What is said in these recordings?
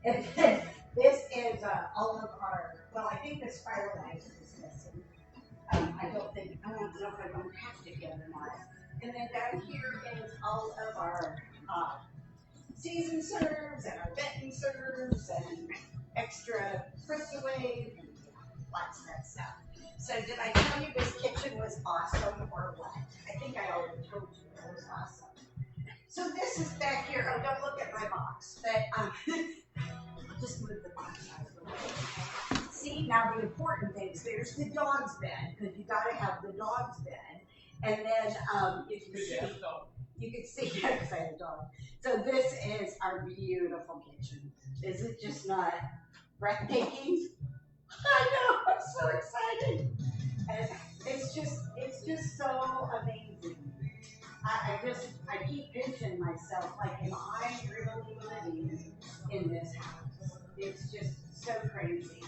And then this is all of our, well, I think this firelight is missing. I don't know if I don't have it yet or not. And then down here is all of our season serves and our Benton serves and extra crystal wave and lots of that stuff. So did I tell you this kitchen was awesome or what? I think I already told you it was awesome. So this is back here. Oh, don't look at my box, but I'll just move the box out of the way. See, now the important things, there's the dog's bed, because you got to have the dog's bed. And then you can see, because I have a dog. So this is our beautiful kitchen. Is it just not breathtaking? I know, I'm so excited. And it's just so amazing. I keep pinching myself, like, am I really living in this house? It's just so crazy.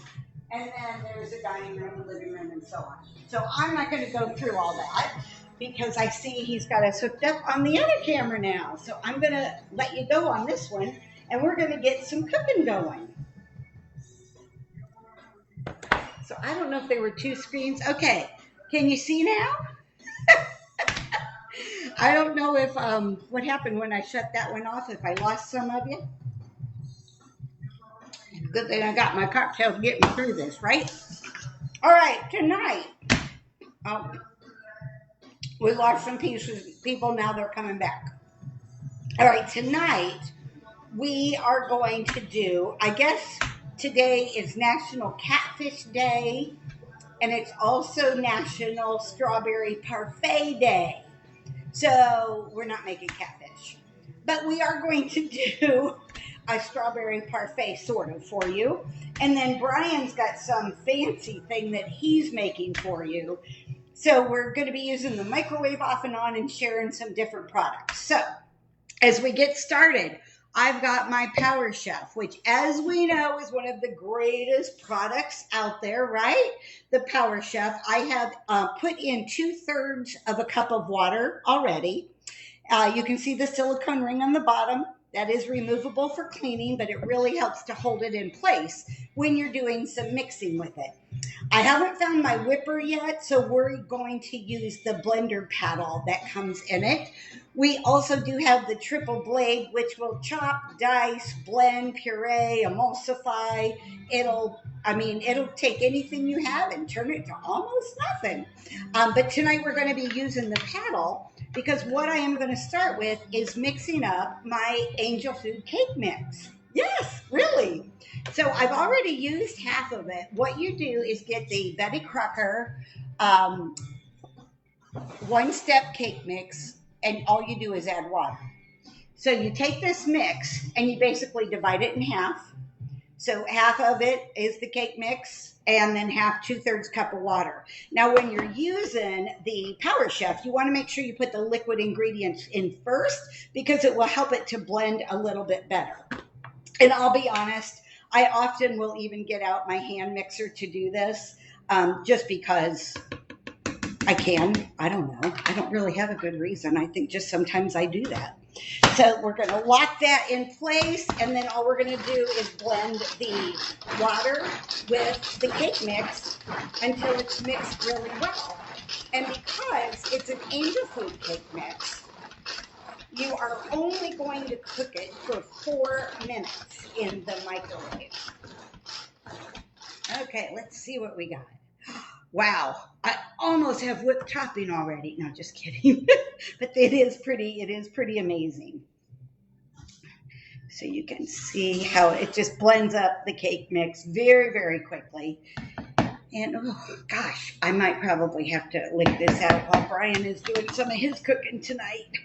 And then there's a dining room, a living room, and so on. So I'm not going to go through all that because I see he's got us hooked up on the other camera now. So I'm going to let you go on this one, and we're going to get some cooking going. So I don't know if there were two screens. Okay, can you see now? I don't know if what happened when I shut that one off, if I lost some of you. Good thing I got my cocktail to get me through this, right? All right, tonight, we lost some people, now they're coming back. All right, tonight, we are going to do, I guess today is National Catfish Day, and it's also National Strawberry Parfait Day. So we're not making catfish, but we are going to do a strawberry parfait sort of for you. And then Brian's got some fancy thing that he's making for you. So we're going to be using the microwave off and on and sharing some different products. So as we get started, I've got my Power Chef, which, as we know, is one of the greatest products out there, right? The Power Chef. I have put in 2/3 of a cup of water already. You can see the silicone ring on the bottom. That is removable for cleaning, but it really helps to hold it in place when you're doing some mixing with it. I haven't found my whipper yet, so we're going to use the blender paddle that comes in it. We also do have the triple blade, which will chop, dice, blend, puree, emulsify. It'll take anything you have and turn it to almost nothing. But tonight we're going to be using the paddle because what I am going to start with is mixing up my angel food cake mix. Yes, really. So I've already used half of it. What you do is get the Betty Crocker one-step cake mix, and all you do is add water. So you take this mix and you basically divide it in half. So half of it is the cake mix, and then half 2/3 cup of water. Now, when you're using the Power Chef, you want to make sure you put the liquid ingredients in first because it will help it to blend a little bit better. And I'll be honest, I often will even get out my hand mixer to do this just because I can. I don't know. I don't really have a good reason. I think just sometimes I do that. So we're going to lock that in place, and then all we're going to do is blend the water with the cake mix until it's mixed really well. And because it's an angel food cake mix, you are only going to cook it for 4 minutes in the microwave. Okay, let's see what we got. Wow, I almost have whipped topping already. No, just kidding. But it is pretty amazing. So you can see how it just blends up the cake mix very, very quickly. And oh gosh, I might probably have to lick this out while Brian is doing some of his cooking tonight.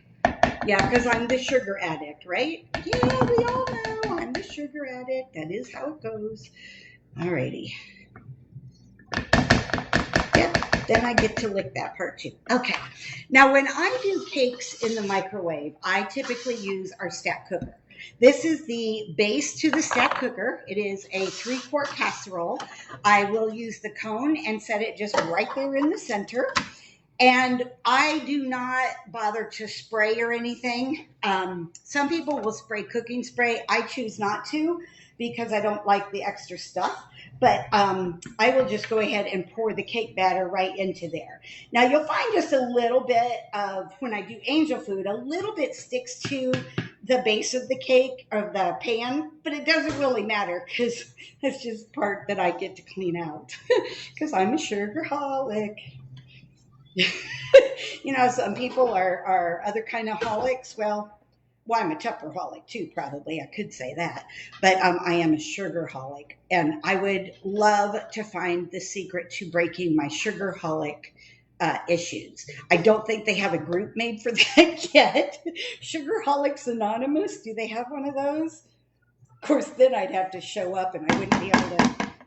Yeah, because I'm the sugar addict, right? Yeah, we all know I'm the sugar addict. That is how it goes. Alrighty. Yep, then I get to lick that part too. Okay. Now, when I do cakes in the microwave, I typically use our stack cooker. This is the base to the stack cooker. It is a 3-quart casserole. I will use the cone and set it just right there in the center. And I do not bother to spray or anything. Some people will spray cooking spray. I choose not to because I don't like the extra stuff. But I will just go ahead and pour the cake batter right into there. Now you'll find just a little bit of, when I do angel food, a little bit sticks to the base of the cake or the pan, but it doesn't really matter because that's just part that I get to clean out because I'm a sugarholic. Some people are other kind of holics. Well, I'm a Tupperholic too, probably. I could say that. But I am a sugarholic. And I would love to find the secret to breaking my sugarholic issues. I don't think they have a group made for that yet. Sugarholics Anonymous, do they have one of those? Of course, then I'd have to show up and I wouldn't be able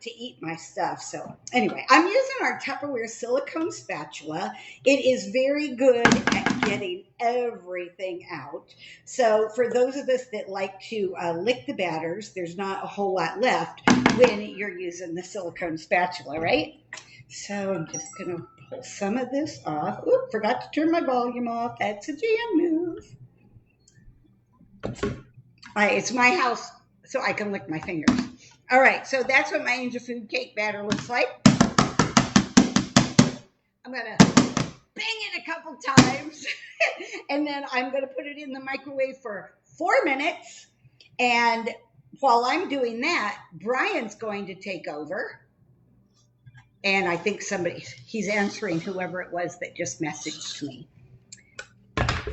to eat my stuff. So anyway, I'm using our Tupperware silicone spatula. It is very good at getting everything out. So for those of us that like to lick the batters, there's not a whole lot left when you're using the silicone spatula, right? So I'm just going to pull some of this off. Oop, forgot to turn my volume off. That's a jam move. It's my house, so I can lick my fingers. All right, so that's what my angel food cake batter looks like. I'm going to bang it a couple times, and then I'm going to put it in the microwave for 4 minutes. And while I'm doing that, Brian's going to take over. And I think he's answering whoever it was that just messaged me.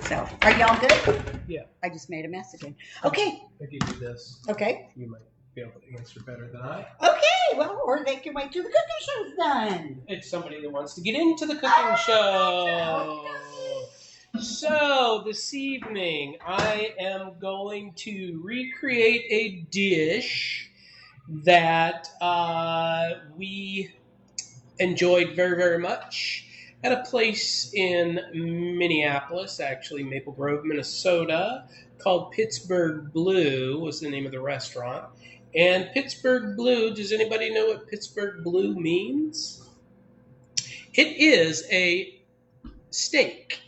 So, are y'all good? Yeah. I just made a message. Okay. If you do this, okay, you might be able to answer better than I. Okay, well, or they can wait till the cooking show's done. It's somebody that wants to get into the cooking show. So, this evening, I am going to recreate a dish that we enjoyed very, very much at a place in Minneapolis, actually Maple Grove, Minnesota, called Pittsburgh Blue was the name of the restaurant. And Pittsburgh Blue, does anybody know what Pittsburgh Blue means? It is a steak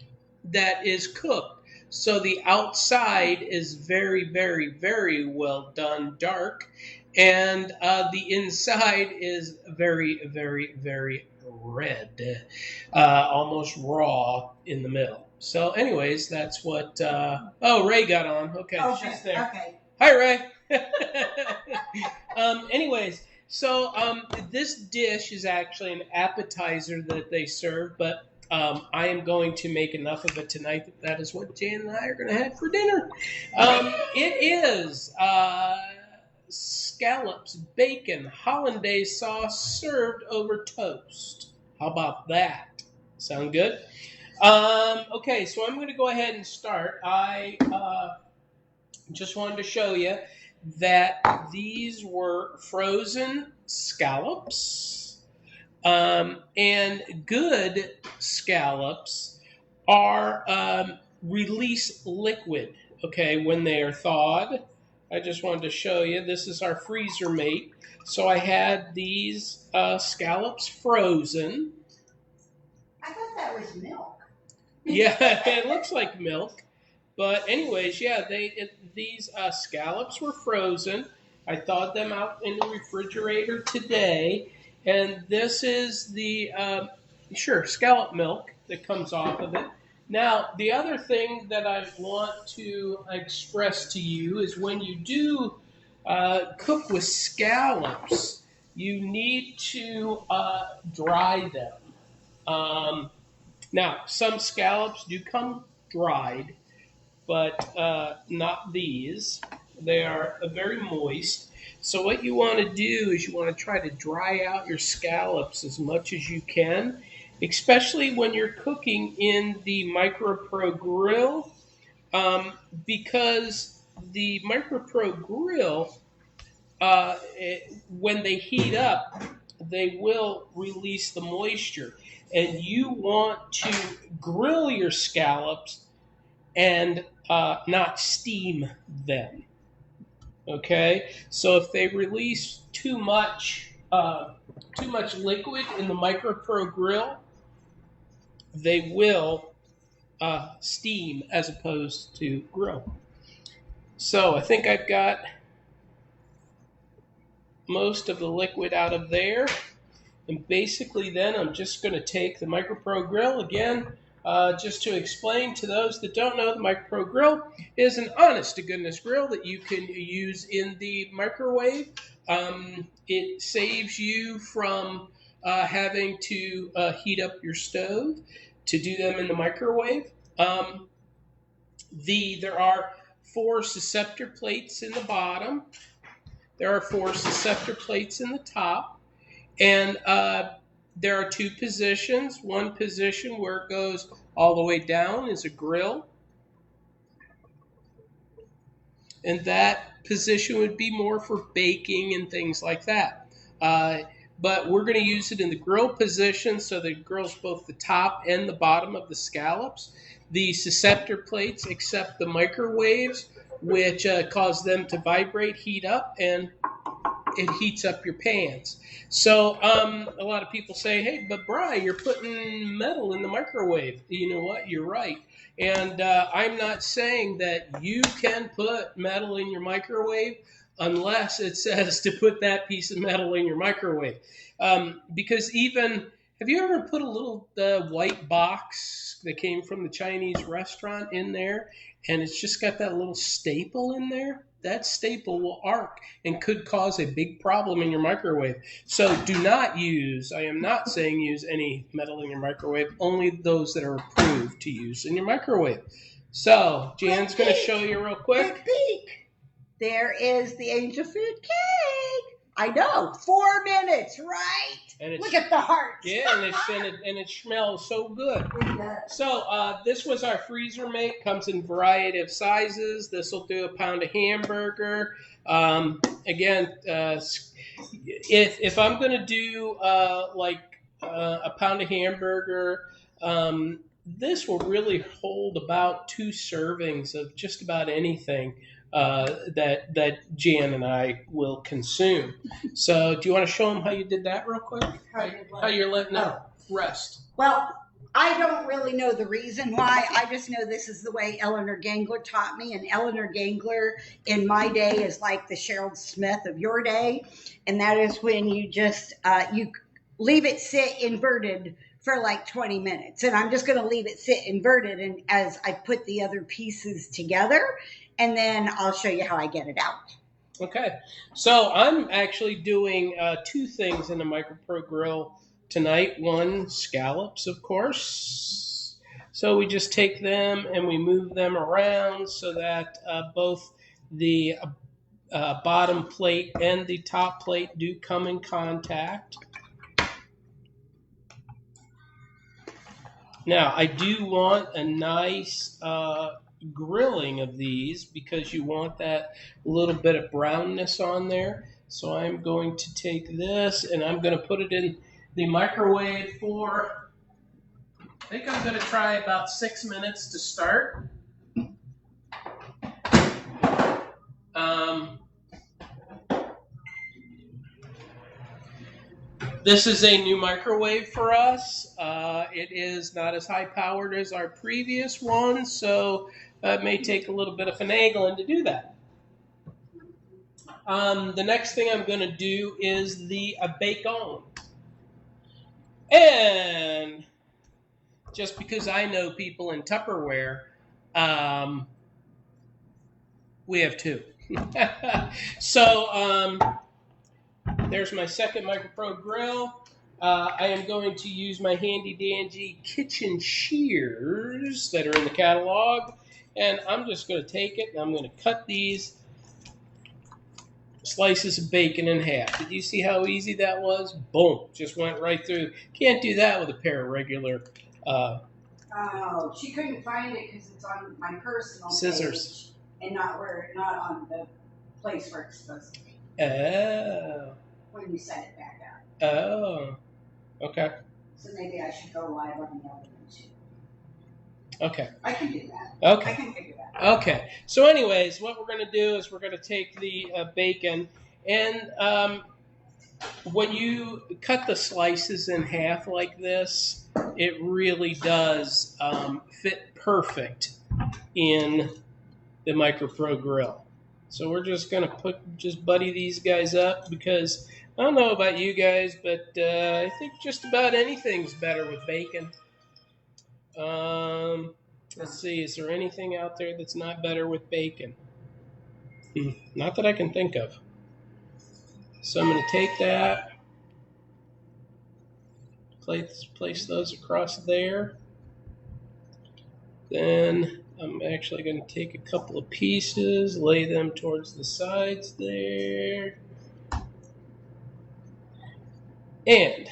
that is cooked. So the outside is very, very, very well done, dark. And the inside is very, very, very red, almost raw in the middle. So anyways, that's what, Ray got on. Okay, she's there. Okay. Hi, Ray. Anyways, so this dish is actually an appetizer that they serve, but I am going to make enough of it tonight that is what Jan and I are going to have for dinner. It is scallops, bacon, hollandaise sauce served over toast. How about that? Sound good? Okay, so I'm going to go ahead and start. I just wanted to show you that these were frozen scallops. And good scallops are release liquid, okay, when they are thawed. I just wanted to show you. This is our freezer mate. So I had these scallops frozen. I thought that was milk. Yeah, it looks like milk. But anyways, yeah, these scallops were frozen. I thawed them out in the refrigerator today. And this is the, scallop milk that comes off of it. Now, the other thing that I want to express to you is when you do cook with scallops, you need to dry them. Now, some scallops do come dried, but not these. They are very moist. So what you want to do is you want to try to dry out your scallops as much as you can, especially when you're cooking in the MicroPro grill, because the MicroPro grill, when they heat up, they will release the moisture. And you want to grill your scallops and not steam them. Okay, so if they release too much liquid in the MicroPro grill, they will steam as opposed to grill. So I think I've got most of the liquid out of there. And basically then I'm just going to take the MicroPro grill again. Just to explain to those that don't know, the MicroPro grill is an honest-to-goodness grill that you can use in the microwave. It saves you from having to heat up your stove to do them in the microwave. There are 4 susceptor plates in the bottom. There are 4 susceptor plates in the top. And there are 2 positions. One position where it goes all the way down is a grill. And that position would be more for baking and things like that. But we're going to use it in the grill position so that it grills both the top and the bottom of the scallops. The susceptor plates accept the microwaves, which cause them to vibrate, heat up, and it heats up your pans. So a lot of people say, hey, but Brian, you're putting metal in the microwave. You know what? You're right. And I'm not saying that you can put metal in your microwave unless it says to put that piece of metal in your microwave. Because have you ever put a little white box that came from the Chinese restaurant in there, and it's just got that little staple in there? That staple will arc and could cause a big problem in your microwave. So do not use, I am not saying use any metal in your microwave, only those that are approved to use in your microwave. So Jan's going to show you real quick. Quick peek. There is the angel food cake. I know, 4 minutes, right? Look at the heart. Yeah, and it smells so good. So this was our freezer mate. Comes in a variety of sizes. This will do a pound of hamburger. Again, if I'm going to do a pound of hamburger, this will really hold about 2 servings of just about anything that Jan and I will consume. So do you want to show them how you did that real quick? How you're letting it rest? Well, I don't really know the reason why. I just know this is the way Eleanor Gangler taught me. And Eleanor Gangler in my day is like the Cheryl Smith of your day. And that is when you just, you leave it sit inverted for like 20 minutes. And I'm just going to leave it sit inverted and as I put the other pieces together. And then I'll show you how I get it out. Okay. So I'm actually doing 2 things in the MicroPro grill tonight. One, scallops, of course. So we just take them and we move them around so that both the bottom plate and the top plate do come in contact. Now, I do want a nice grilling of these because you want that little bit of brownness on there. So I'm going to take this and I'm going to put it in the microwave for, I think I'm going to try about 6 minutes to start. This is a new microwave for us. It is not as high powered as our previous one, so it may take a little bit of finagling to do that. The next thing I'm going to do is the bacon. And just because I know people in Tupperware, we have 2. So there's my second MicroPro grill. I am going to use my handy dandy kitchen shears that are in the catalog. And I'm just going to take it and I'm going to cut these slices of bacon in half. Did you see how easy that was? Boom. Just went right through. Can't do that with a pair of regular oh, she couldn't find it because it's on my personal scissors. Page and not on the place where it's supposed to be. Oh. When you set it back up. Oh. Okay. So maybe I should go live on the other one too. Okay. I can do that. Okay. I can figure that out. Okay. So anyways, what we're going to do is we're going to take the bacon and when you cut the slices in half like this, it really does fit perfect in the MicroPro grill. So we're just gonna buddy these guys up because I don't know about you guys, but I think just about anything's better with bacon. Let's see, is there anything out there that's not better with bacon? Not that I can think of. So I'm gonna take that, place those across there. Then I'm actually going to take a couple of pieces, lay them towards the sides there, and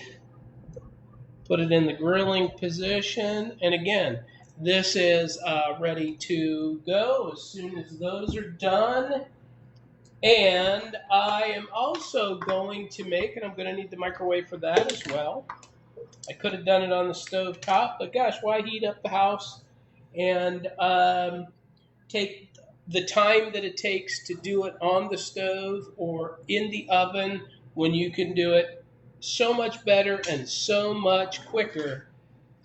put it in the grilling position. And again, this is ready to go as soon as those are done. And I am also going to make, and I'm going to need the microwave for that as well. I could have done it on the stove top, but gosh, why heat up the house and take the time that it takes to do it on the stove or in the oven when you can do it so much better and so much quicker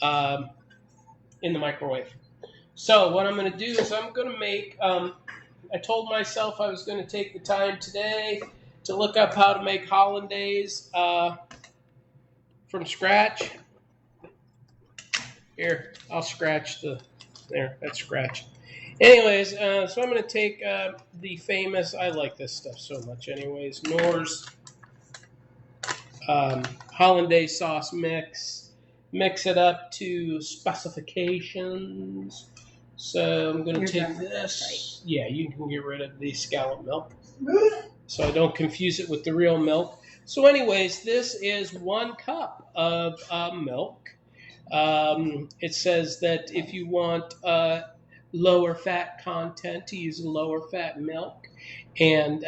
in the microwave. So what I'm going to do is I'm going to make, I told myself I was going to take the time today to look up how to make hollandaise from scratch. Here, I'll scratch that's scratched. Anyways, so I'm going to take the famous, I like this stuff so much anyways, Knorr's hollandaise sauce mix it up to specifications. So I'm going to take this. Right? Yeah, you can get rid of the scallop milk so I don't confuse it with the real milk. So anyways, this is 1 cup of milk. It says that if you want lower fat content, to use a lower fat milk, and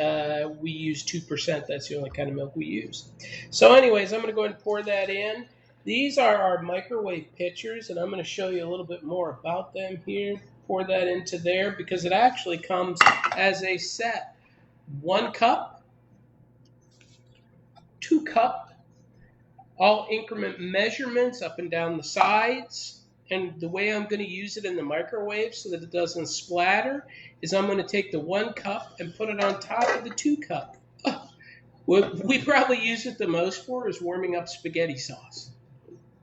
we use 2%. That's the only kind of milk we use. So anyways, I'm going to go ahead and pour that in. These are our microwave pitchers, and I'm going to show you a little bit more about them here. Pour that into there because it actually comes as a set. 1 cup, 2 cup, all increment measurements up and down the sides. And the way I'm going to use it in the microwave so that it doesn't splatter is I'm going to take the 1 cup and put it on top of the 2 cup. What we probably use it the most for is warming up spaghetti sauce.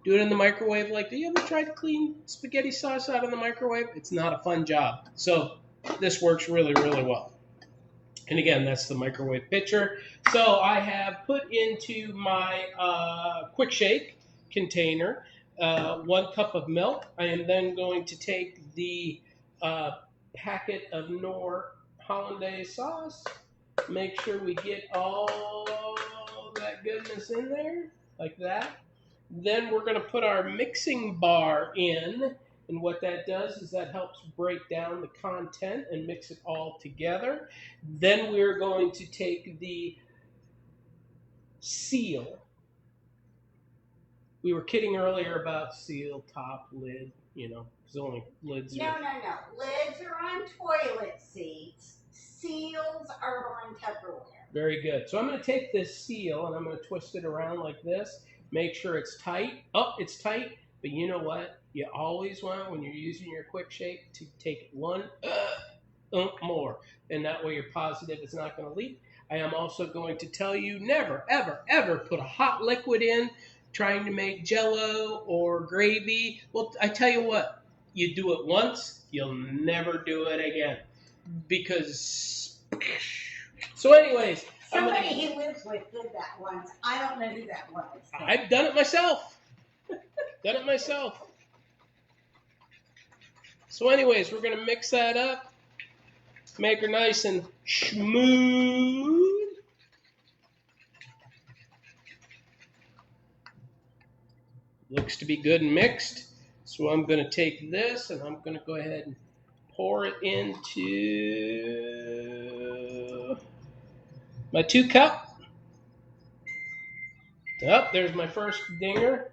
Do it in the microwave like, do you ever try to clean spaghetti sauce out of the microwave? It's not a fun job. So this works really, really well. And again, that's the microwave pitcher. So I have put into my quick shake container 1 cup of milk. I am then going to take the packet of Knorr hollandaise sauce. Make sure we get all that goodness in there, like that. Then we're going to put our mixing bar in. And what that does is that helps break down the content and mix it all together. Then we're going to take the seal. We were kidding earlier about seal, top, lid, because only lids No. Lids are on toilet seats. Seals are on Tupperware. Very good. So I'm going to take this seal and I'm going to twist it around like this. Make sure it's tight. Oh, it's tight. But you know what? You always want, when you're using your quick shake, to take one more. And that way you're positive it's not going to leak. I am also going to tell you never, ever, ever put a hot liquid in trying to make Jell-O or gravy. Well, I tell you what, you do it once, you'll never do it again. Because... So anyways... Somebody he lives with did that once. I don't know who that was. I've done it myself. So anyways, we're going to mix that up. Make her nice and smooth. Looks to be good and mixed. So I'm going to take this and I'm going to go ahead and pour it into my 2 cup. Oh, there's my first dinger.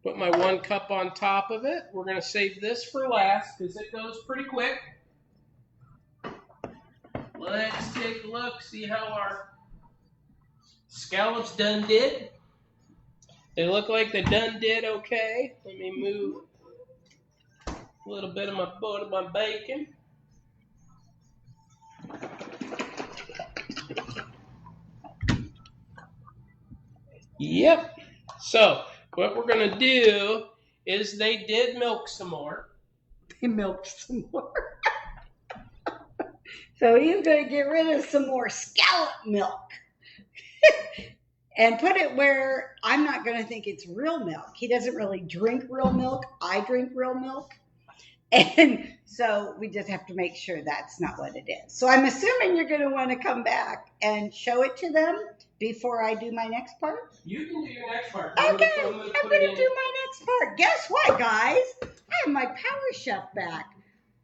Put my 1 cup on top of it. We're going to save this for last because it goes pretty quick. Let's take a look, see how our scallops done did. They look like they done did okay. Let me move a little bit of my bacon. Yep. So what we're gonna do is they did milk some more. They milked some more. So he's going to get rid of some more scallop milk and put it where I'm not going to think it's real milk. He doesn't really drink real milk. I drink real milk. And so we just have to make sure that's not what it is. So I'm assuming you're going to want to come back and show it to them before I do my next part. You can do your next part. Okay, I'm going to do my next part. Guess what, guys? I have my Power Chef back.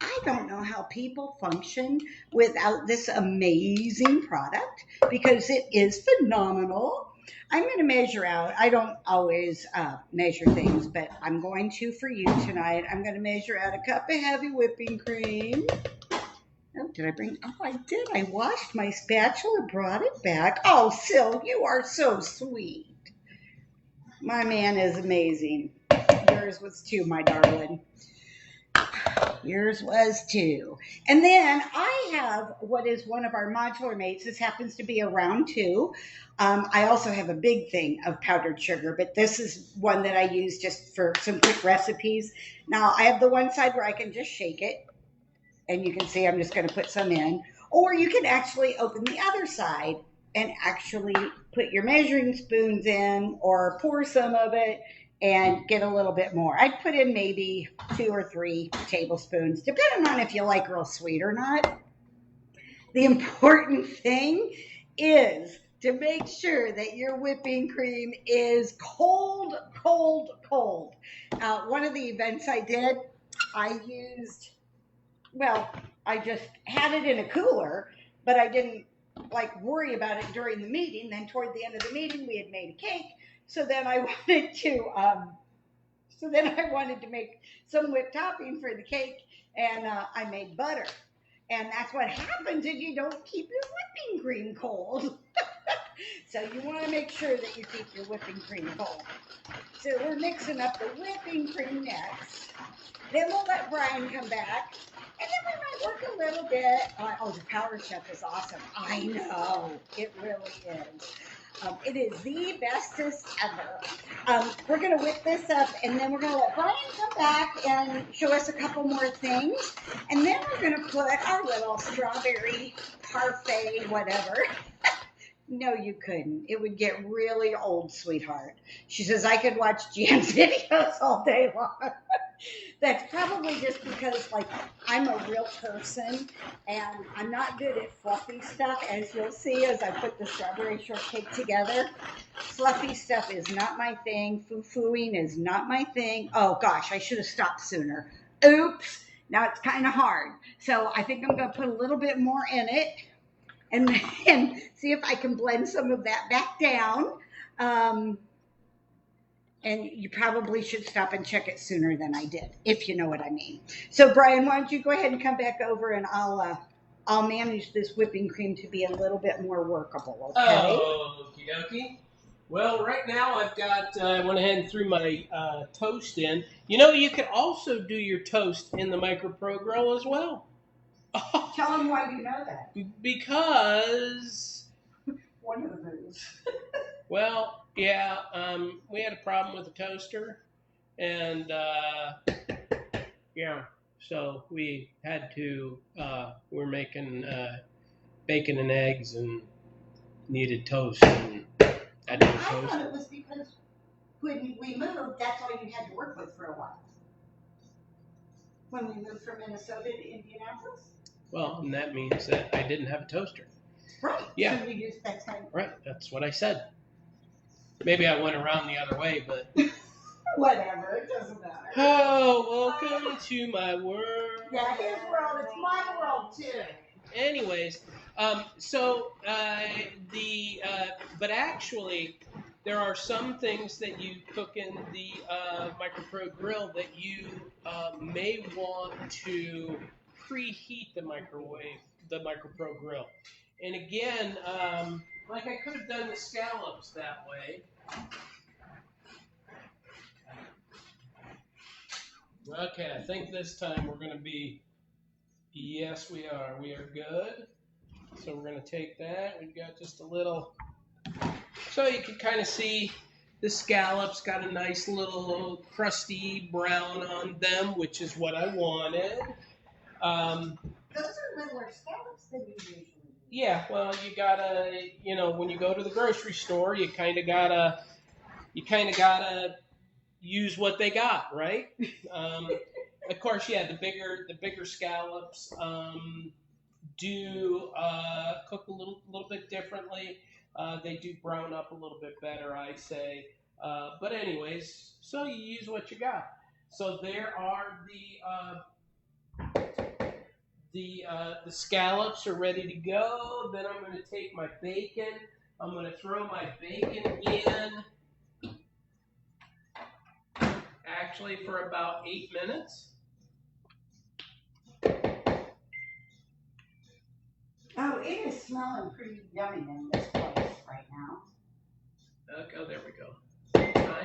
I don't know how people function without this amazing product because it is phenomenal. I'm going to measure out. I don't always measure things, but I'm going to for you tonight. I'm going to measure out a cup of heavy whipping cream. Oh, did I bring? Oh, I did. I washed my spatula, brought it back. Oh, Sil, you are so sweet. My man is amazing. Yours was too, my darling. Yours was too. And then I have what is one of our modular mates. This happens to be a round two. I also have a big thing of powdered sugar, but this is one that I use just for some quick recipes. Now, I have the one side where I can just shake it, and you can see I'm just going to put some in. Or you can actually open the other side and actually put your measuring spoons in or pour some of it and get a little bit more. I'd put in maybe 2 or 3 tablespoons, depending on if you like real sweet or not. The important thing is to make sure that your whipping cream is cold, cold, cold. One of the events I did, I used, well, I just had it in a cooler, but I didn't worry about it during the meeting. Then toward the end of the meeting, we had made a cake. So then I wanted to make some whipped topping for the cake, and I made butter. And that's what happens if you don't keep your whipping cream cold. So you want to make sure that you keep your whipping cream cold. So we're mixing up the whipping cream next. Then we'll let Brian come back. And then we might work a little bit. Oh, the Power Chef is awesome. I know. It really is. It is the bestest ever. We're going to whip this up, and then we're going to let Brian come back and show us a couple more things. And then we're going to put our little strawberry parfait, whatever. No, you couldn't. It would get really old, sweetheart. She says, I could watch Jan's videos all day long. That's probably just because, I'm a real person, and I'm not good at fluffy stuff, as you'll see as I put the strawberry shortcake together. Fluffy stuff is not my thing. Foo-fooing is not my thing. Oh, gosh, I should have stopped sooner. Oops. Now it's kind of hard. So I think I'm going to put a little bit more in it and then see if I can blend some of that back down. And you probably should stop and check it sooner than I did, if you know what I mean. So, Brian, why don't you go ahead and come back over, and I'll manage this whipping cream to be a little bit more workable, okay? Okie dokie. Well, right now I went ahead and threw my toast in. You know, you can also do your toast in the micro grill as well. Tell them why you know that. Because one of the moves. Well, yeah, we had a problem with the toaster, and yeah, so we had to. We're making bacon and eggs, and needed toast, and had to toast. I thought it was because when we moved, that's all you had to work with for a while. When we moved from Minnesota to Indianapolis. Well, and that means that I didn't have a toaster. Right. Yeah. So we used that time. Right. That's what I said. Maybe I went around the other way, but whatever. It doesn't matter. Oh, welcome to my world. Yeah, his world. It's my world too. Anyways, but actually, there are some things that you cook in the micro grill that you may want to preheat the micro grill. And again, I could have done the scallops that way. Okay, I think this time we're going to be, yes, we are. We are good. So we're going to take that. We've got just a little, so you can kind of see The scallops got a nice little crusty brown on them, which is what I wanted. Um, Those are littler scallops than you usually do. yeah, well, you gotta, when you go to the grocery store, you kind of gotta use what they got, right? Um, of course, yeah, the bigger scallops do cook a little bit differently. They do brown up a little bit better, I say. But anyways, so you use what you got. So there are the scallops are ready to go. Then I'm going to take my bacon. I'm going to throw my bacon in. Actually, for about 8 minutes. Oh, it is smelling pretty yummy in this place right now. Okay, oh, there we go.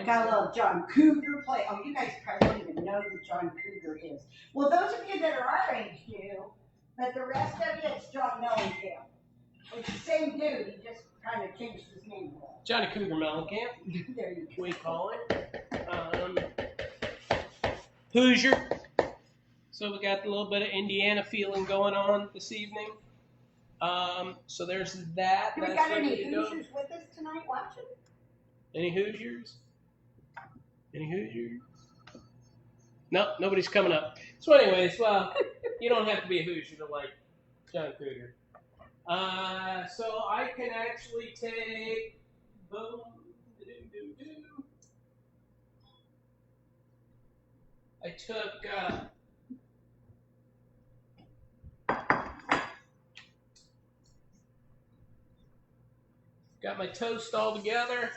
Got a little John Cougar play. Oh, you guys probably don't even know who John Cougar is. Well, those of you that are our age do, but the rest of you, it's John Mellencamp. It's the same dude. He just kind of changed his name a little. Johnny Cougar Mellencamp. There you go. We call him. Hoosier. So we got a little bit of Indiana feeling going on this evening. So there's that. Do we got any Hoosiers with us tonight watching? Any Hoosiers? Any Hoosiers? No, nobody's coming up. So anyways, well, you don't have to be a Hoosier to like John Cougar. So I can actually take, boom, I took, got my toast all together.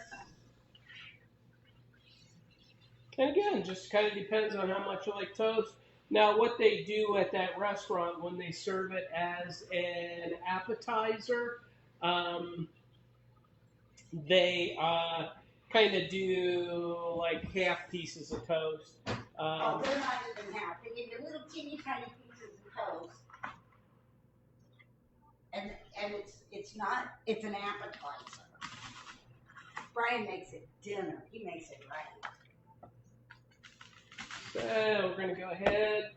And again, just kind of depends on how much you like toast. Now, what they do at that restaurant when they serve it as an appetizer, they kind of do like half pieces of toast. Oh, they're not even half. They give you little teeny tiny pieces of toast. And it's an appetizer. Brian makes it dinner. He makes it right. So we're going to go ahead.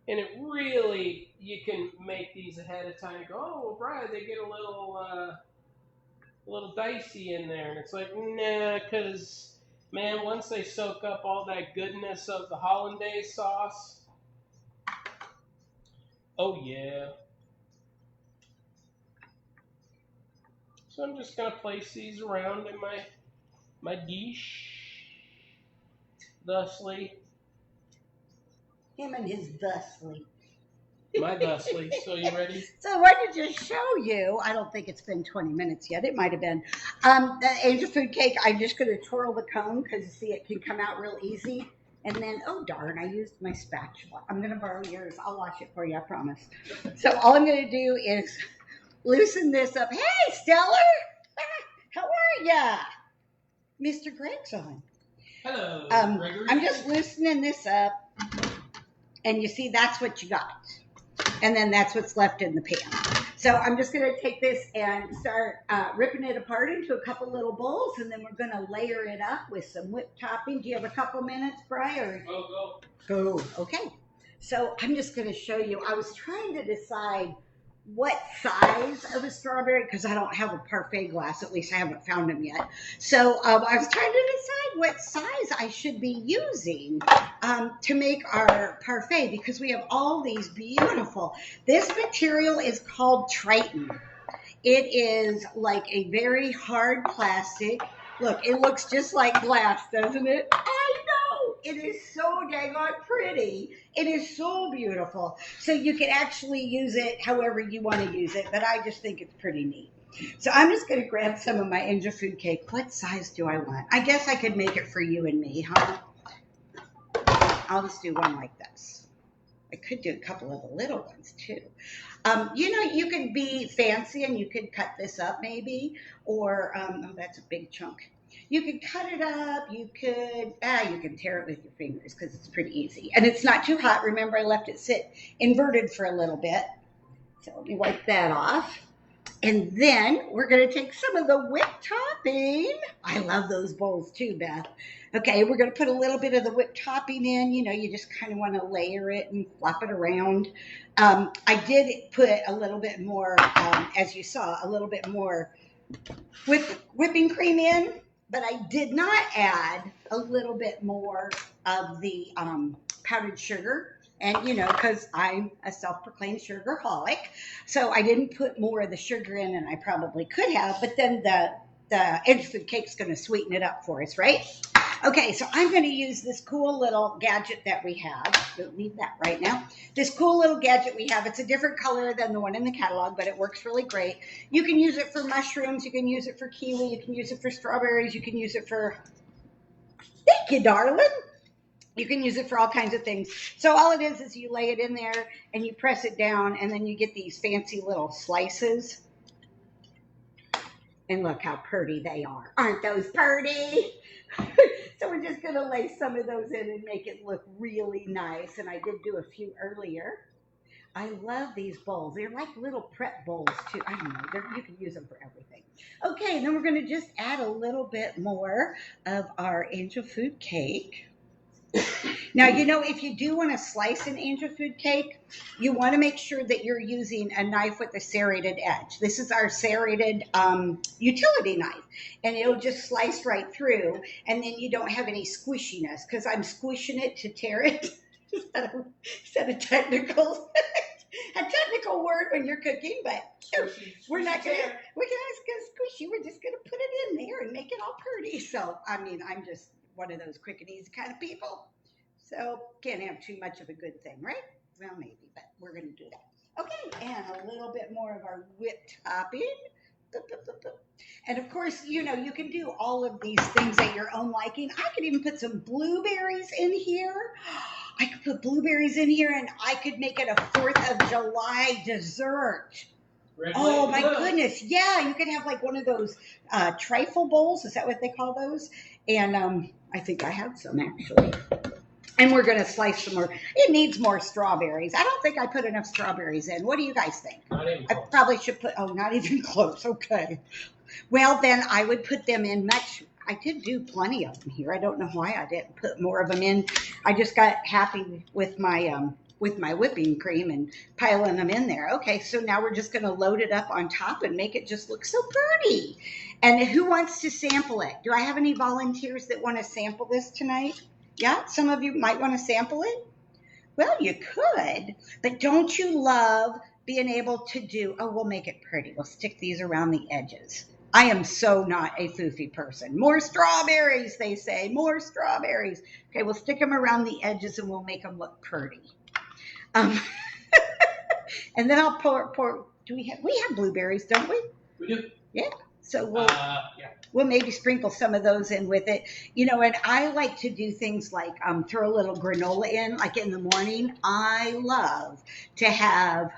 And it really, you can make these ahead of time and go, oh, well, Brian, they get a little dicey in there. And it's like, nah, because, man, once they soak up all that goodness of the hollandaise sauce, oh, yeah. So I'm just going to place these around in my dish. Thusly. Him and his thusly. My thusly. So you ready? So I wanted to just show you, I don't think it's been 20 minutes yet. It might have been. The angel food cake, I'm just going to twirl the cone because you see it can come out real easy. And then, oh darn, I used my spatula. I'm going to borrow yours. I'll wash it for you, I promise. So all I'm going to do is loosen this up. Hey, Stellar! How are ya? Mr. Greg's on. Hello, Gregory. I'm just loosening this up. And you see, that's what you got. And then that's what's left in the pan. So I'm just going to take this and start ripping it apart into a couple little bowls. And then we're going to layer it up with some whipped topping. Do you have a couple minutes, Brian? Go. Okay. So I'm just going to show you. I was trying to decide what size of a strawberry, because I don't have a parfait glass, at least I haven't found them yet. So I was trying to decide what size I should be using to make our parfait, because we have all these beautiful, this material is called Triton. It is like a very hard plastic. Look, it looks just like glass, doesn't it? I know. It is so dang on pretty. It is so beautiful. So you can actually use it however you want to use it, but I just think it's pretty neat. So I'm just going to grab some of my angel food cake. What size do I want? I guess I could make it for you and me, huh? I'll just do one like this. I could do a couple of the little ones too. You could be fancy and you could cut this up maybe, or, oh, that's a big chunk. You could cut it up. You can tear it with your fingers because it's pretty easy. And it's not too hot. Remember, I left it sit inverted for a little bit. So let me wipe that off. And then we're going to take some of the whipped topping. I love those bowls too, Beth. Okay, we're going to put a little bit of the whipped topping in. You know, you just kind of want to layer it and flop it around. I did put a little bit more, as you saw, a little bit more whipping cream in, but I did not add a little bit more of the powdered sugar. And you know, because I'm a self-proclaimed sugarholic, so I didn't put more of the sugar in, and I probably could have. But then the instant cake's going to sweeten it up for us, right? Okay, so I'm going to use this cool little gadget that we have. Don't need that right now. This cool little gadget we have. It's a different color than the one in the catalog, but it works really great. You can use it for mushrooms. You can use it for kiwi. You can use it for strawberries. You can use it for... Thank you, darling. You can use it for all kinds of things. So all it is you lay it in there and you press it down, and then you get these fancy little slices. And look how pretty they are. Aren't those pretty? So we're just going to lay some of those in and make it look really nice. And I did do a few earlier. I love these bowls. They're like little prep bowls too. I don't know. You can use them for everything. Okay, and then we're going to just add a little bit more of our angel food cake. Now, you know, if you do want to slice an angel food cake, you want to make sure that you're using a knife with a serrated edge. This is our serrated utility knife, and it'll just slice right through, and then you don't have any squishiness, because I'm squishing it to tear it. Instead of technical, a technical word when you're cooking, but we're not gonna squishy. We're just gonna put it in there and make it all pretty. So I mean, I'm just one of those quick and easy kind of people. So can't have too much of a good thing, right? Well, maybe, but we're gonna do that. Okay, and a little bit more of our whipped topping. And of course, you know, you can do all of these things at your own liking. I could even put some blueberries in here. I could put blueberries in here, and I could make it a 4th of July dessert. Oh my goodness. Yeah, you could have like one of those trifle bowls. Is that what they call those? And I think I have some actually. And we're going to slice some more. It needs more strawberries. I don't think I put enough strawberries in. What do you guys think? Not even I close. probably should put, not even close. Okay. Well, then I would put them in much. I did do plenty of them here. I don't know why I didn't put more of them in. I just got happy with my whipping cream and piling them in there. Okay, so now we're just going to load it up on top and make it just look so pretty. And who wants to sample it? Do I have any volunteers that want to sample this tonight? Yeah, some of you might want to sample it. Well, you could, but don't you love being able to do, we'll make it pretty. We'll stick these around the edges. I am so not a foofy person. More strawberries, they say, more strawberries. Okay, we'll stick them around the edges and we'll make them look pretty. And then I'll pour. We have blueberries, don't we? We do. Yeah. So we'll maybe sprinkle some of those in with it. You know, and I like to do things like throw a little granola in, like in the morning. I love to have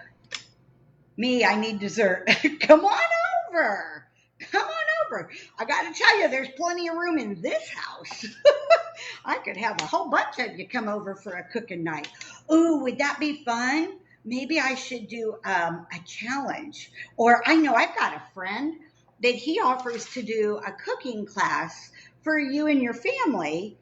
I need dessert. Come on over. Come on over. I got to tell you, there's plenty of room in this house. I could have a whole bunch of you come over for a cooking night. Ooh, would that be fun? Maybe I should do a challenge. Or I know I've got a friend that he offers to do a cooking class for you and your family,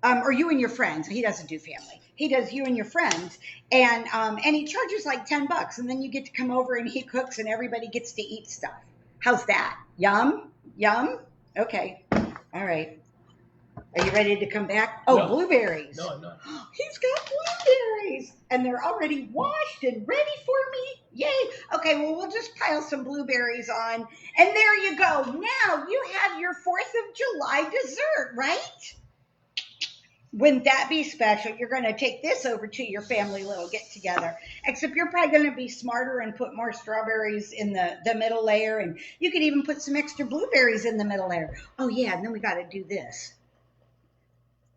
or you and your friends. He doesn't do family. He does you and your friends, and he charges like $10, and then you get to come over and he cooks, and everybody gets to eat stuff. How's that? Yum, yum. Okay, all right. Are you ready to come back? Oh, no. Blueberries. No, I'm not. He's got blueberries, and they're already washed and ready for me. Yay. Okay, well, we'll just pile some blueberries on, and there you go. Now you have your 4th of July dessert, right? Wouldn't that be special? You're going to take this over to your family little get-together, except you're probably going to be smarter and put more strawberries in the middle layer, and you could even put some extra blueberries in the middle layer. Oh, yeah, and then we got to do this.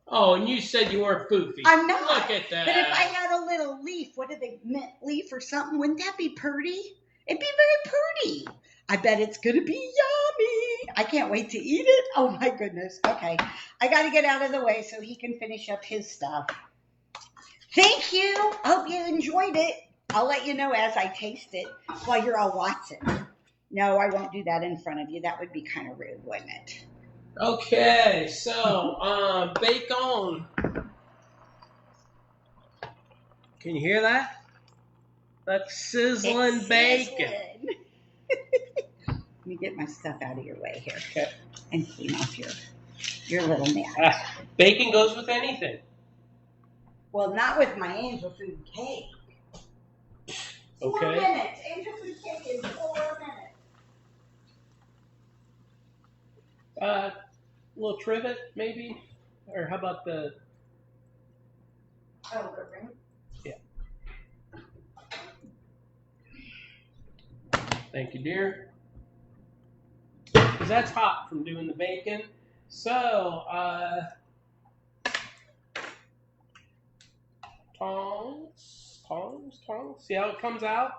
Oh, and you said you weren't foofy. I'm not. Look at that. But if I had a little leaf, what did they mint leaf or something? Wouldn't that be pretty? It'd be very pretty. I bet it's going to be yummy. I can't wait to eat it. Oh, my goodness. Okay. I got to get out of the way so he can finish up his stuff. Thank you. Hope you enjoyed it. I'll let you know as I taste it while you're all watching. No, I won't do that in front of you. That would be kind of rude, wouldn't it? Okay, so bacon. Can you hear that? That's sizzling It's bacon. sizzling. Let me get my stuff out of your way here Okay. and clean off your little mat. Bacon goes with anything. Well, not with my angel food cake. Okay. 4 minutes. Angel food cake in 4 minutes. A little trivet, maybe? Or how about the... Oh, the ring? Yeah. Thank you, dear. Because that's hot from doing the bacon. So, tongs. See how it comes out?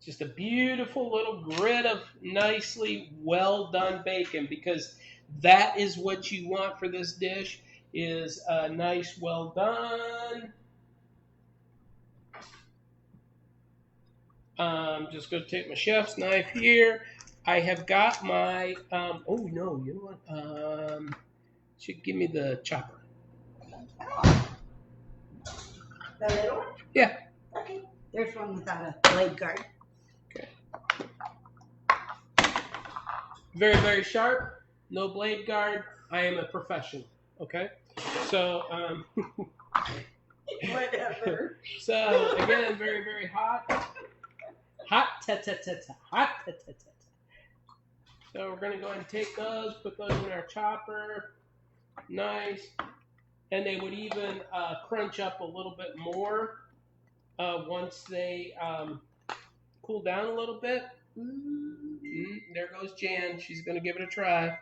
Just a beautiful little grid of nicely well done bacon, because that is what you want for this dish, is a nice well done. Just going to take my chef's knife here. I have got my, oh no, you know what? Should give me the chopper. The little one? Yeah. Okay. There's one without a blade guard. Okay. Very, very sharp. No blade guard. I am a professional. Okay. So, Whatever. So again, very, very hot. Hot, hot, So we're gonna go ahead and take those, put those in our chopper. Nice. And they would even crunch up a little bit more once they cool down a little bit. There goes Jan. She's gonna give it a try.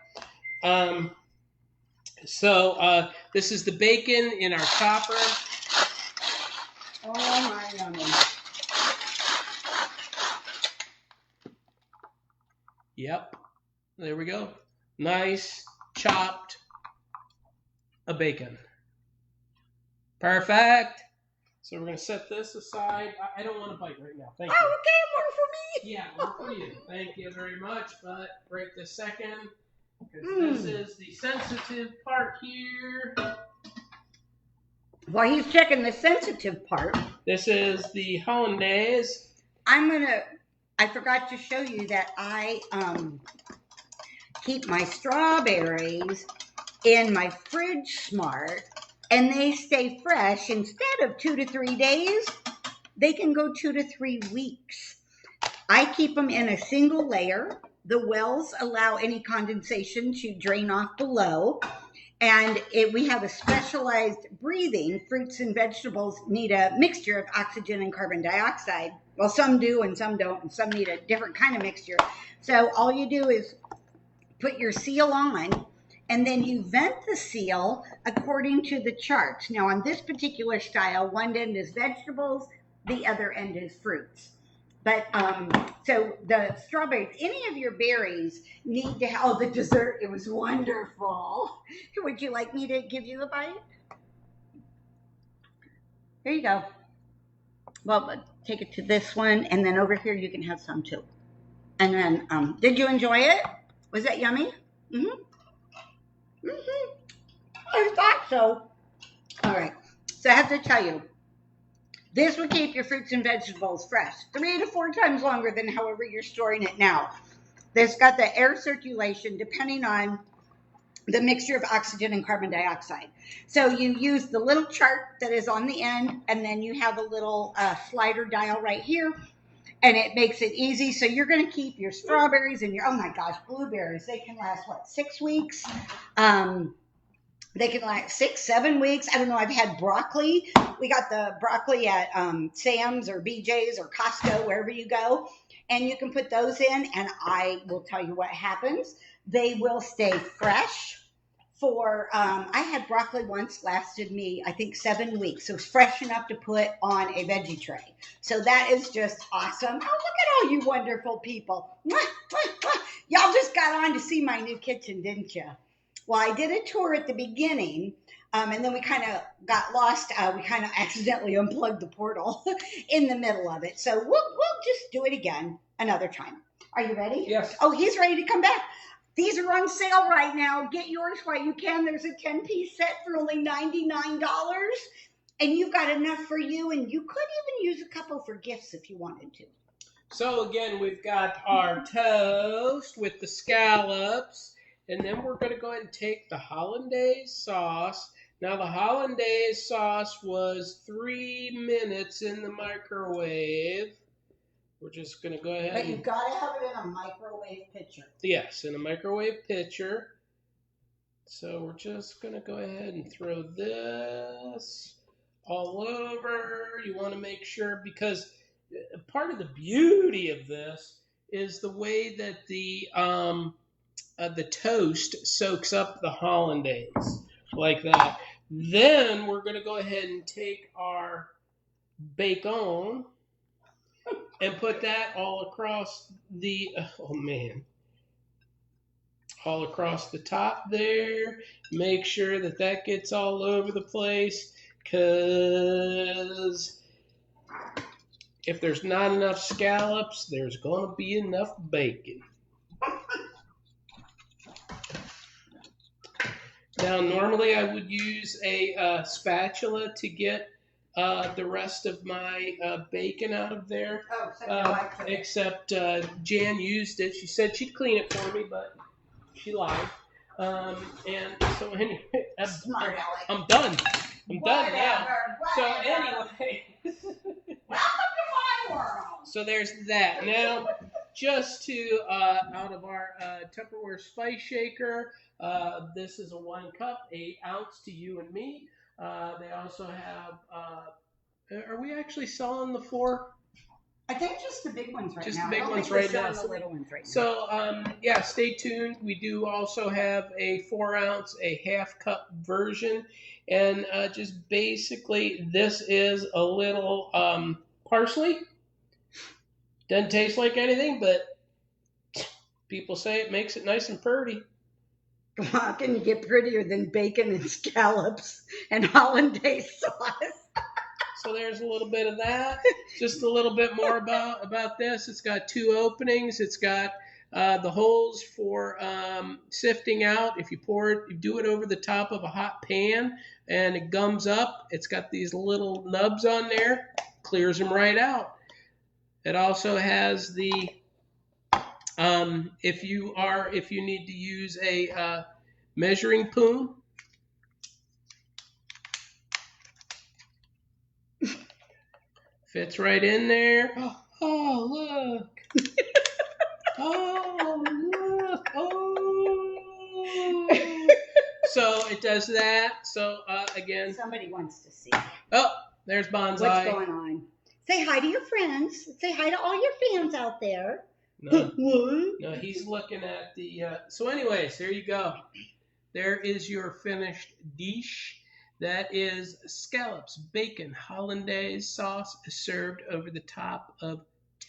So this is the bacon in our chopper. Oh my yummy. Yep. There we go. Nice chopped a bacon. Perfect. So we're going to set this aside. I don't want to bite right now. Thank you. Oh, okay, more for me. Yeah, more for you. Thank you very much. But right this second, because this is the sensitive part here. While he's checking the sensitive part, this is the hollandaise. I forgot to show you that I keep my strawberries in my fridge smart, and they stay fresh. Instead of 2 to 3 days, they can go 2 to 3 weeks. I keep them in a single layer. The wells allow any condensation to drain off below. And we have a specialized breathing. Fruits and vegetables need a mixture of oxygen and carbon dioxide. Well, some do and some don't, and some need a different kind of mixture. So all you do is put your seal on, and then you vent the seal according to the charts. Now, on this particular style, one end is vegetables, the other end is fruits. But so the strawberries, any of your berries need to have, the dessert, it was wonderful. Would you like me to give you a bite? There you go. Well, take it to this one, and then over here you can have some too. And then, did you enjoy it? Was that yummy? I thought so. All right. So I have to tell you, this will keep your fruits and vegetables fresh 3 to 4 times longer than however you're storing it now. This got the air circulation depending on the mixture of oxygen and carbon dioxide. So you use the little chart that is on the end, and then you have a little slider dial right here, and it makes it easy. So you're going to keep your strawberries and your, oh my gosh, blueberries. They can last, 6 weeks? They can last 6, 7 weeks. I don't know. I've had broccoli. We got the broccoli at Sam's or BJ's or Costco, wherever you go. And you can put those in, and I will tell you what happens. They will stay fresh for, I had broccoli once, lasted me, I think, 7 weeks. So it's fresh enough to put on a veggie tray. So that is just awesome. Oh, look at all you wonderful people. Mwah, mwah, mwah. Y'all just got on to see my new kitchen, didn't you? Well, I did a tour at the beginning, and then we kind of got lost. We kind of accidentally unplugged the portal in the middle of it. So we'll just do it again. another time. Are you ready? Yes. Oh, he's ready to come back. These are on sale right now. Get yours while you can. There's a 10-piece set for only $99. And you've got enough for you, and you could even use a couple for gifts if you wanted to. So again, we've got our toast with the scallops, and then we're going to go ahead and take the hollandaise sauce. Now the hollandaise sauce was 3 minutes in the microwave. We're just going to go ahead. But you've got to have it in a microwave pitcher. Yes, in a microwave pitcher. So we're just going to go ahead and throw this all over. You want to make sure, because part of the beauty of this is the way that the toast soaks up the hollandaise like that. Then we're going to go ahead and take our bacon and put that all across the all across the top there. Make sure that that gets all over the place, because if there's not enough scallops, there's going to be enough bacon. Now, normally I would use a spatula to get the rest of my bacon out of there. Except Jan used it. She said she'd clean it for me, but she lied. And so anyway, I'm done. I'm done now. So anyway. Welcome to my world. So there's that. Now, just to out of our Tupperware spice shaker, this is a 1 cup, 8 ounce to you and me. They also have. Are we actually selling the 4? I think just the big ones right now. Just the big ones right now. The little ones right now. So yeah, stay tuned. We do also have a 4 ounce, a half cup version, and just basically this is a little parsley. Doesn't taste like anything, but people say it makes it nice and pretty. How can you get prettier than bacon and scallops and hollandaise sauce? So there's a little bit of that. Just a little bit more about this. It's got 2 openings. It's got the holes for sifting out. If you you do it over the top of a hot pan and it gums up. It's got these little nubs on there. Clears them right out. It also has the if you need to use a measuring spoon. Fits right in there. Oh, look. Oh, look. Oh. So it does that. So, again. Somebody wants to see. Oh, there's Bonsai. What's going on? Say hi to your friends. Say hi to all your fans out there. No, What? no, he's looking at the... So anyways, there you go. There is your finished dish. That is scallops, bacon, hollandaise sauce served over the top of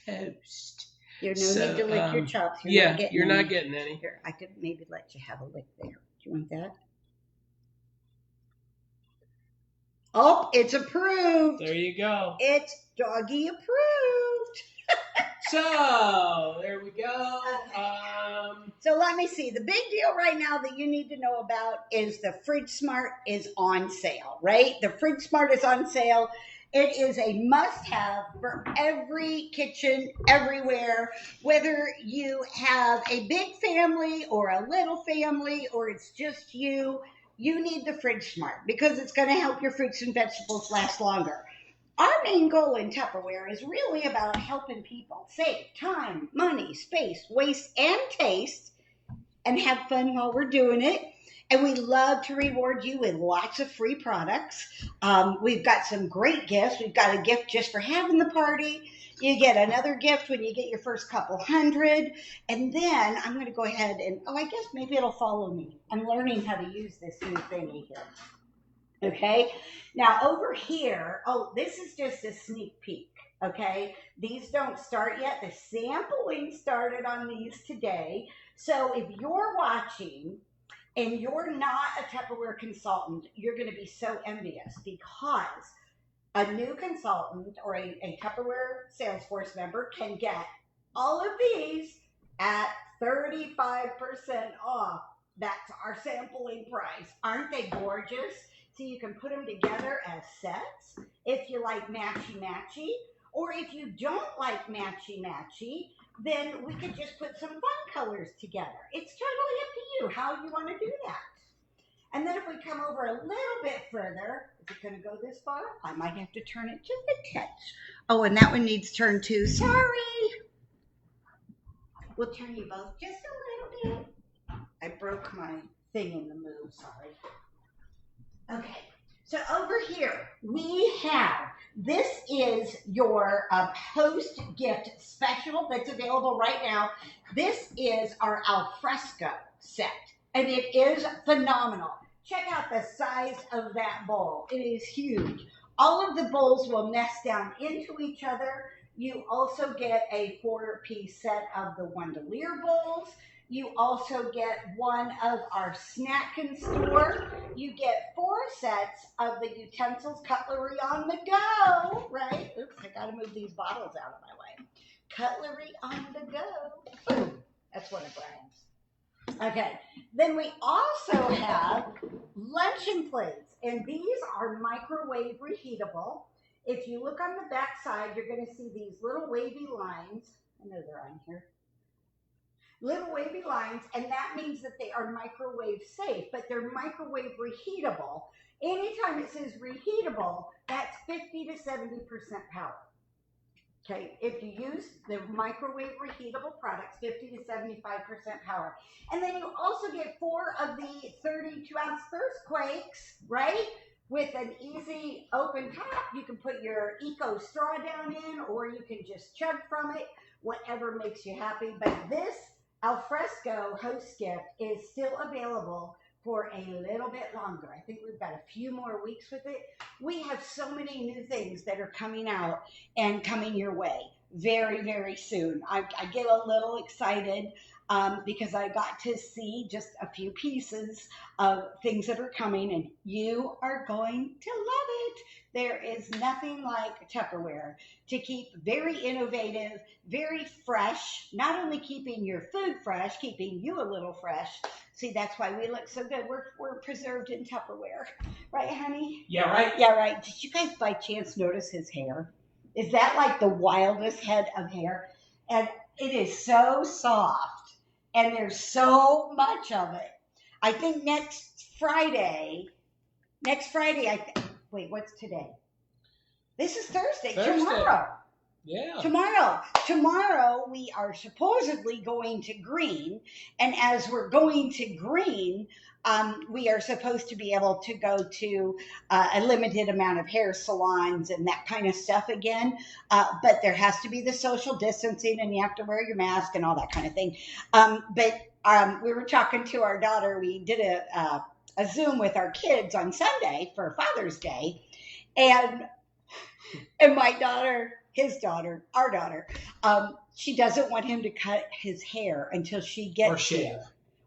toast. There's no need to lick your chops. You're not getting any. Here, I could maybe let you have a lick there. Do you want that? Oh, it's approved. There you go. It's doggy approved. So, there we go. So let me see. The big deal right now that you need to know about is the Fridge Smart is on sale, right? The Fridge Smart is on sale. It is a must-have for every kitchen, everywhere, whether you have a big family or a little family or it's just you. You need the Fridge Smart because it's going to help your fruits and vegetables last longer. Our main goal in Tupperware is really about helping people save time, money, space, waste, and taste, and have fun while we're doing it. And we love to reward you with lots of free products. We've got some great gifts. We've got a gift just for having the party. You get another gift when you get your first couple hundred. And then I'm going to go ahead and, I guess maybe it'll follow me. I'm learning how to use this new thingy here. Okay, now over here, this is just a sneak peek, okay? These don't start yet. The sampling started on these today. So if you're watching and you're not a Tupperware consultant, you're going to be so envious because a new consultant or a Tupperware Salesforce member can get All of these at 35% off. That's our sampling price. Aren't they gorgeous? So you can put them together as sets if you like matchy matchy. Or if you don't like matchy matchy, then we could just put some fun colors together. It's totally up to you how you want to do that. And then if we come over a little bit further, is it going to go this far? I might have to turn it just a touch. Oh, and that one needs turned too. Sorry. We'll turn you both just a little bit. I broke my thing in the move, sorry. Okay, so over here we have, this is your post gift special that's available right now. This is our alfresco set, and it is phenomenal. Check out the size of that bowl. It is huge. All of the bowls will nest down into each other. You also get a 4-piece set of the Wondelier bowls. You also get one of our snack and store. You get 4 sets of the utensils, cutlery on the go, right? Oops, I gotta move these bottles out of my way. Cutlery on the go. Boom. That's one of Brian's. Okay, then we also have luncheon plates, and these are microwave reheatable. If you look on the back side, you're going to see these little wavy lines. I know they're on here. Little wavy lines, and that means that they are microwave safe, but they're microwave reheatable. Anytime it says reheatable, that's 50 to 70% power. Okay, if you use the microwave reheatable products, 50 to 75% power. And then you also get 4 of the 32-ounce Thirstquakes, right? With an easy open top. You can put your eco straw down in, or you can just chug from it, whatever makes you happy. But this alfresco host gift is still available for a little bit longer. I think we've got a few more weeks with it. We have so many new things that are coming out and coming your way very, very soon. I get a little excited because I got to see just a few pieces of things that are coming, and you are going to love it. There is nothing like Tupperware to keep very innovative, very fresh, not only keeping your food fresh, keeping you a little fresh. See, that's why we look so good. We're preserved in Tupperware. Right, honey? Yeah, right. Yeah, right. Did you guys by chance notice his hair? Is that like the wildest head of hair? And it is so soft, and there's so much of it. I think next Friday, wait, what's today? This is Thursday. Tomorrow. Yeah. Tomorrow we are supposedly going to green, and as we're going to green, we are supposed to be able to go to a limited amount of hair salons and that kind of stuff again. But there has to be the social distancing, and you have to wear your mask and all that kind of thing. But we were talking to our daughter. We did a Zoom with our kids on Sunday for Father's Day, and my daughter, our daughter, she doesn't want him to cut his hair until she gets here.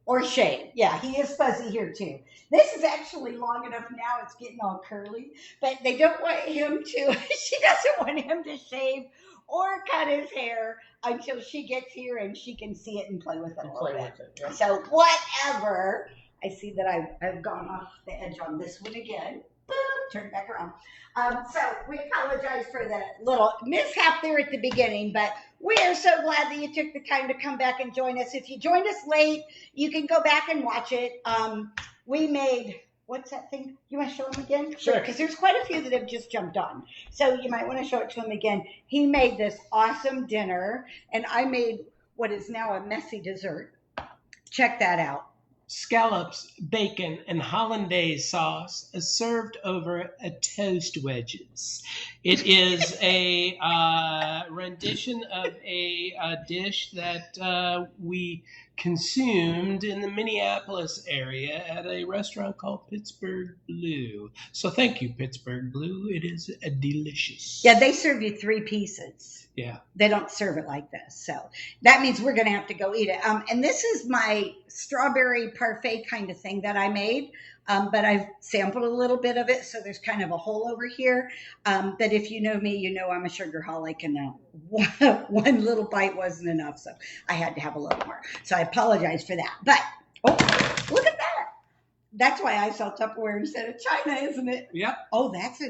Or shave. Yeah, he is fuzzy here too. This is actually long enough now, it's getting all curly, but they don't want him to, she doesn't want him to shave or cut his hair until she gets here and she can see it and play with it a little bit. Yeah. So whatever. I see that I've gone off the edge on this one again. Boom, turn back around. So we apologize for the little mishap there at the beginning, but we are so glad that you took the time to come back and join us. If you joined us late, you can go back and watch it. We made, what's that thing? You want to show them again? Sure. Because there's quite a few that have just jumped on. So you might want to show it to him again. He made this awesome dinner, and I made what is now a messy dessert. Check that out. Scallops, bacon, and hollandaise sauce is served over a toast wedges. It is a rendition of a dish that we consumed in the Minneapolis area at a restaurant called Pittsburgh Blue. So thank you, Pittsburgh Blue. It is delicious. Yeah, they serve you 3 pieces. Yeah. They don't serve it like this. So that means we're going to have to go eat it. And this is my strawberry parfait kind of thing that I made. but I've sampled a little bit of it, so there's kind of a hole over here. That if you know me, you know I'm a sugarholic, and one little bite wasn't enough, so I had to have a little more. So I apologize for that. But oh, look at that! That's why I sell Tupperware instead of China, isn't it? Yep. Oh, that's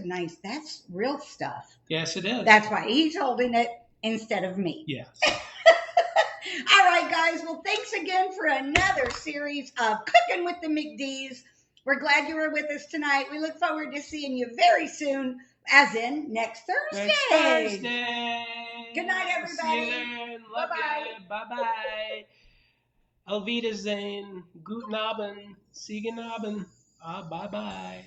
real stuff. Yes, it is. That's why he's holding it instead of me. Yes. All right, guys. Well, thanks again for another series of Cooking with the McDees. We're glad you were with us tonight. We look forward to seeing you very soon, as in next Thursday. Next Thursday. Good night, everybody. See you then. Love Bye-bye. you. Bye-bye. Auf Wiedersehen. Guten Abend. Siegen Abend. Bye-bye.